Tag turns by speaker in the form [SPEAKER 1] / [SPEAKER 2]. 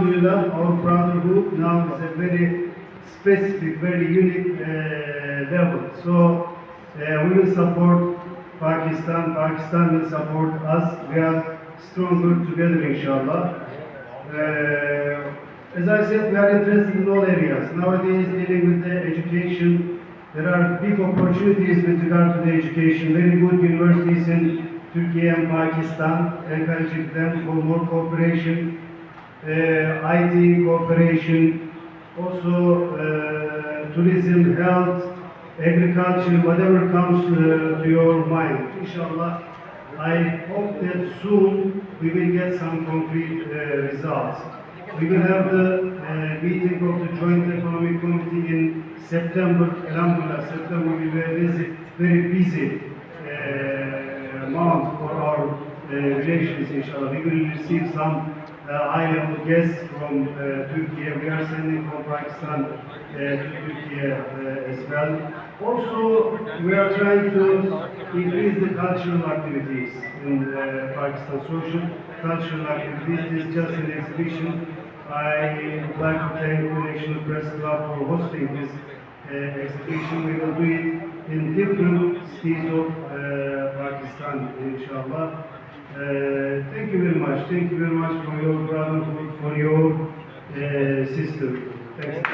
[SPEAKER 1] Alhamdulillah, our brotherhood now is a very specific, very unique level. So we will support Pakistan. Pakistan will support us. We are stronger together, inshallah. As I said, we are interested in all areas. Nowadays, dealing with the education, there are big opportunities with regard to the education. Very good universities in Turkiye and Pakistan, encouraging them for more cooperation, IT cooperation, also tourism, health, agriculture, whatever comes to your mind. Inshallah, I hope that soon we will get some concrete results. We will have the meeting of the Joint Economic Committee in September. Alhamdulillah, September will be a very busy month for our relations, inshallah. We will receive some high-level guests from Turkey. We are sending from Pakistan to Turkey as well. Also, we are trying to increase the cultural activities in Pakistan, social cultural activities. This is just an exhibition. I would like to thank the National Press Club for hosting this exhibition. We will do it in different cities of Pakistan, inshallah. Thank you very much. Thank you very much for your brotherhood, for your sister. Thanks.